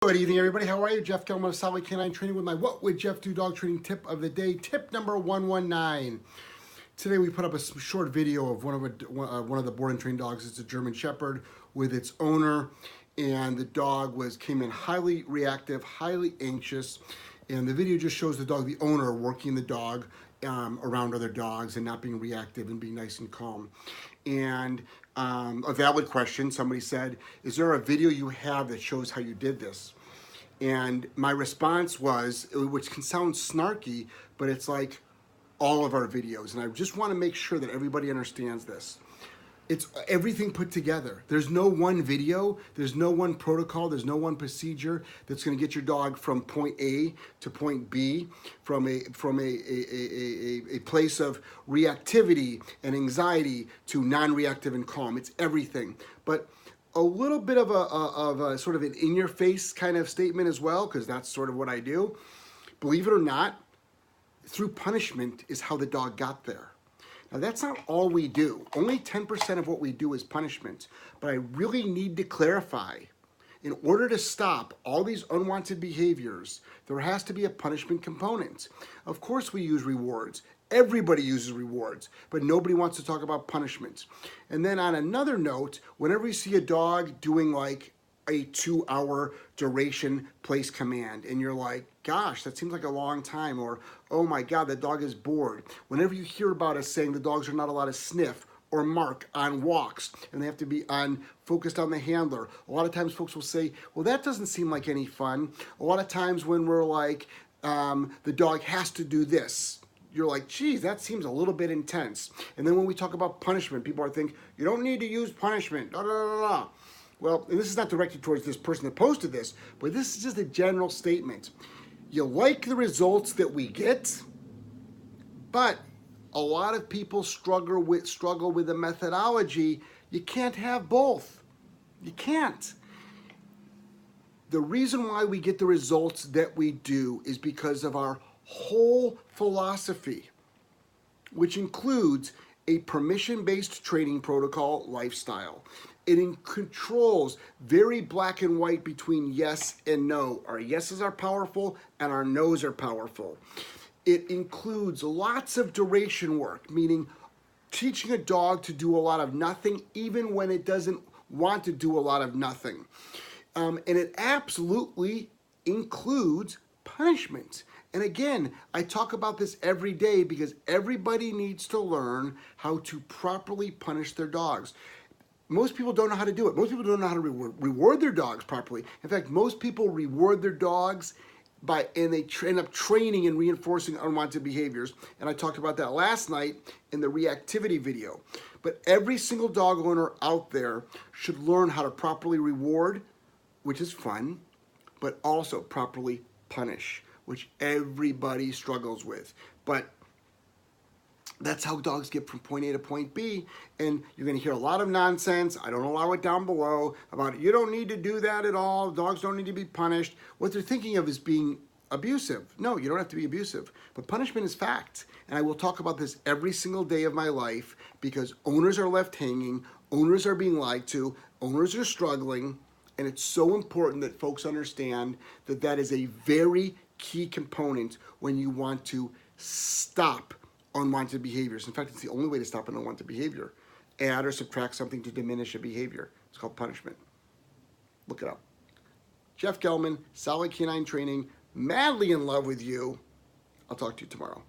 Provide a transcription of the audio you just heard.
Good evening, everybody. How are you? Jeff Gilman of Solid Canine Training with my What Would Jeff Do dog training tip of the day. Tip number 119. Today we put up a short video of one of the board and trained dogs. It's a German Shepherd with its owner, and the dog came in highly reactive, highly anxious, and the video just shows the dog, the owner, working the dog around other dogs and not being reactive and being nice and calm. And a valid question, somebody said, is there a video you have that shows how you did this? And my response was, which can sound snarky, but it's like all of our videos. And I just want to make sure that everybody understands this. It's everything put together. There's no one video, there's no one protocol, there's no one procedure that's going to get your dog from point A to point B, from a place of reactivity and anxiety to non-reactive and calm. It's everything. But a little bit of a sort of an in-your-face kind of statement as well, because that's sort of what I do. Believe it or not, through punishment is how the dog got there. Now, that's not all we do. Only 10% of what we do is punishment. But I really need to clarify, in order to stop all these unwanted behaviors, there has to be a punishment component. Of course we use rewards. Everybody uses rewards, but nobody wants to talk about punishment. And then on another note, whenever you see a dog doing like a 2-hour duration place command and you're like, gosh, that seems like a long time, or oh my God, the dog is bored. Whenever you hear about us saying the dogs are not allowed to sniff or mark on walks and they have to be focused on the handler, a lot of times folks will say, well, that doesn't seem like any fun. A lot of times when we're like, the dog has to do this, you're like, geez, that seems a little bit intense. And then when we talk about punishment, people are thinking, you don't need to use punishment, da da da da. Well, and this is not directed towards this person that posted this, but this is just a general statement. You like the results that we get, but a lot of people struggle with the methodology. You can't have both. You can't. The reason why we get the results that we do is because of our whole philosophy, which includes a permission-based training protocol lifestyle. It controls very black and white between yes and no. Our yeses are powerful and our nos are powerful. It includes lots of duration work, meaning teaching a dog to do a lot of nothing even when it doesn't want to do a lot of nothing. And it absolutely includes punishment. And again, I talk about this every day because everybody needs to learn how to properly punish their dogs. Most people don't know how to do it. Most people don't know how to reward their dogs properly. In fact, most people reward their dogs and they end up training and reinforcing unwanted behaviors. And I talked about that last night in the reactivity video. But every single dog owner out there should learn how to properly reward, which is fun, but also properly punish, which everybody struggles with. But that's how dogs get from point A to point B, and you're going to hear a lot of nonsense. I don't allow it down below about you don't need to do that at all. Dogs don't need to be punished. What they're thinking of is being abusive. No, you don't have to be abusive, but punishment is fact. And I will talk about this every single day of my life because owners are left hanging, owners are being lied to, owners are struggling, and it's so important that folks understand that that is a very key component when you want to stop unwanted behaviors. In fact, it's the only way to stop an unwanted behavior. Add or subtract something to diminish a behavior. It's called punishment. Look it up. Jeff Gelman, Solid Canine Training, madly in love with you. I'll talk to you tomorrow.